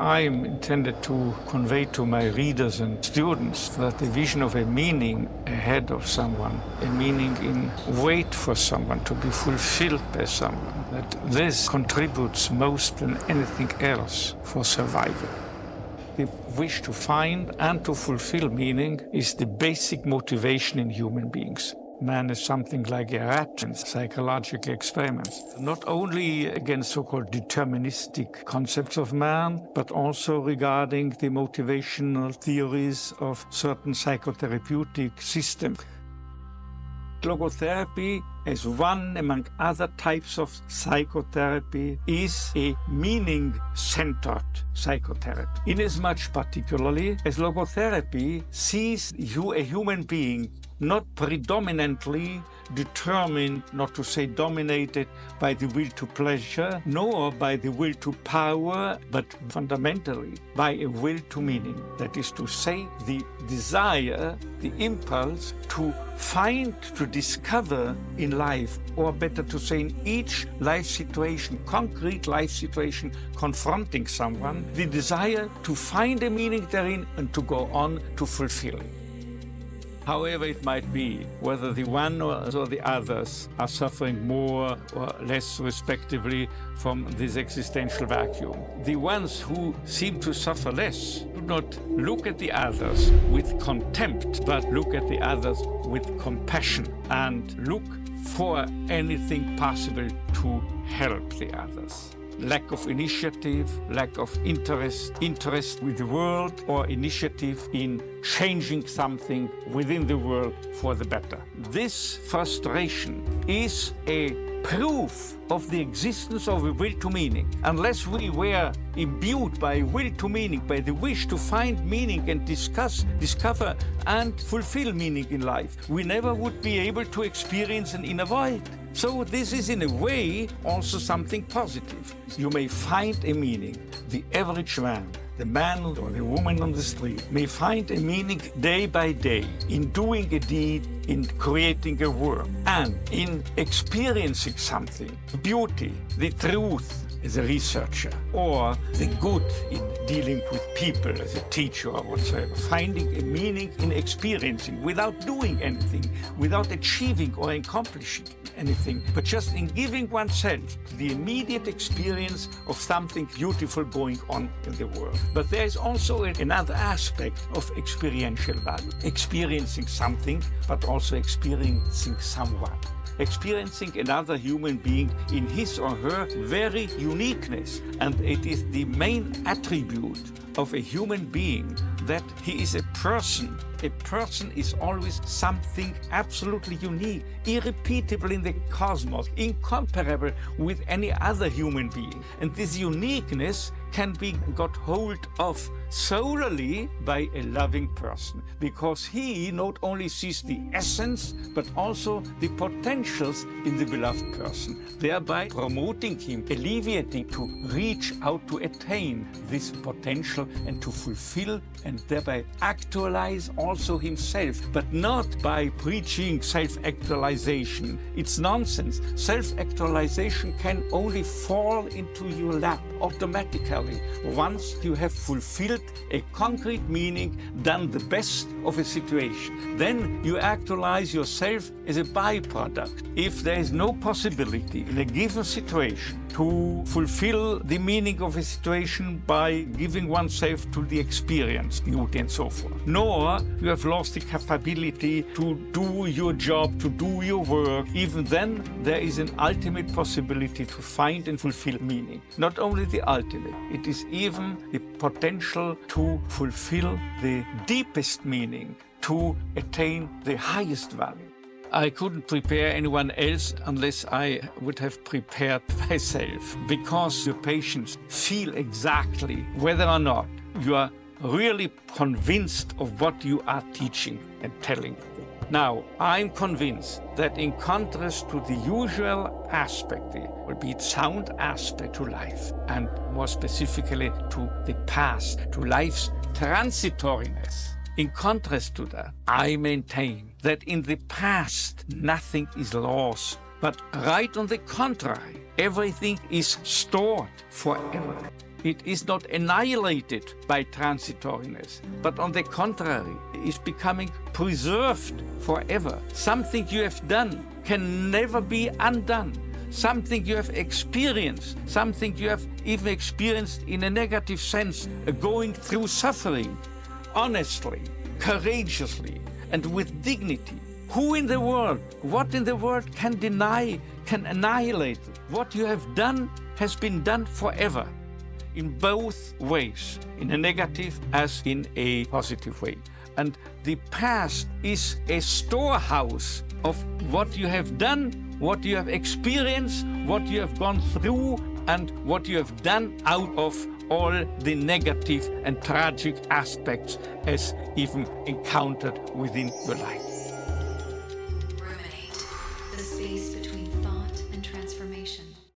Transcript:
I'm intended to convey to my readers and students that the vision of a meaning ahead of someone, a meaning in wait for someone, to be fulfilled by someone, that this contributes most than anything else for survival. The wish to find and to fulfill meaning is the basic motivation in human beings. Man is something like a rat in psychological experiments, not only against so-called deterministic concepts of man, but also regarding the motivational theories of certain psychotherapeutic systems. Logotherapy, as one among other types of psychotherapy, is a meaning-centered psychotherapy. Inasmuch particularly as logotherapy sees you, a human being, not predominantly determined, not to say dominated, by the will to pleasure, nor by the will to power, but fundamentally by a will to meaning. That is to say, the desire, the impulse to find, to discover in life, or better to say in each life situation, concrete life situation confronting someone, the desire to find a meaning therein and to go on to fulfill it. However it might be, whether the one or the others are suffering more or less respectively from this existential vacuum. The ones who seem to suffer less do not look at the others with contempt, but look at the others with compassion and look for anything possible to help the others. Lack of initiative, lack of interest with the world, or initiative in changing something within the world for the better. This frustration is a proof of the existence of a will to meaning. Unless we were imbued by will to meaning, by the wish to find meaning and discover and fulfill meaning in life, we never would be able to experience an inner void. So this is in a way also something positive. You may find a meaning. The average man, the man or the woman on the street, may find a meaning day by day in doing a deed, in creating a work, and in experiencing something, beauty, the truth as a researcher, or the good in dealing with people as a teacher or whatsoever, finding a meaning in experiencing without doing anything, without achieving or accomplishing anything, but just in giving oneself to the immediate experience of something beautiful going on in the world. But there is also another aspect of experiential value, experiencing something, but also experiencing someone. Experiencing another human being in his or her very uniqueness. And it is the main attribute of a human being that he is a person. A person is always something absolutely unique, irrepeatable in the cosmos, incomparable with any other human being. And this uniqueness can be got hold of solely by a loving person, because he not only sees the essence, but also the potentials in the beloved person, thereby promoting him, alleviating to reach out to attain this potential and to fulfill and thereby actualize also himself, but not by preaching self-actualization. It's nonsense. Self-actualization can only fall into your lap automatically once you have fulfilled a concrete meaning, done the best of a situation. Then you actualize yourself as a byproduct. If there is no possibility in a given situation to fulfill the meaning of a situation by giving oneself to the experience, beauty and so forth, nor you have lost the capability to do your job, to do your work, even then there is an ultimate possibility to find and fulfill meaning. Not only the ultimate, it is even the potential to fulfill the deepest meaning, to attain the highest value. I couldn't prepare anyone else unless I would have prepared myself, because your patients feel exactly whether or not you are really convinced of what you are teaching and telling them. Now, I'm convinced that in contrast to the usual aspect, be it sound aspect to life, and more specifically to the past, to life's transitoriness, in contrast to that, I maintain that in the past nothing is lost, but right on the contrary, everything is stored forever. it is not annihilated by transitoriness, but on the contrary, is becoming preserved forever. Something you have done can never be undone. Something you have experienced, something you have even experienced in a negative sense, going through suffering, honestly, courageously, and with dignity. Who in the world, what in the world can deny, can annihilate it? What you have done has been done forever, in both ways, in a negative as in a positive way. And the past is a storehouse of what you have done, what you have experienced, what you have gone through, and what you have done out of all the negative and tragic aspects as even encountered within your life.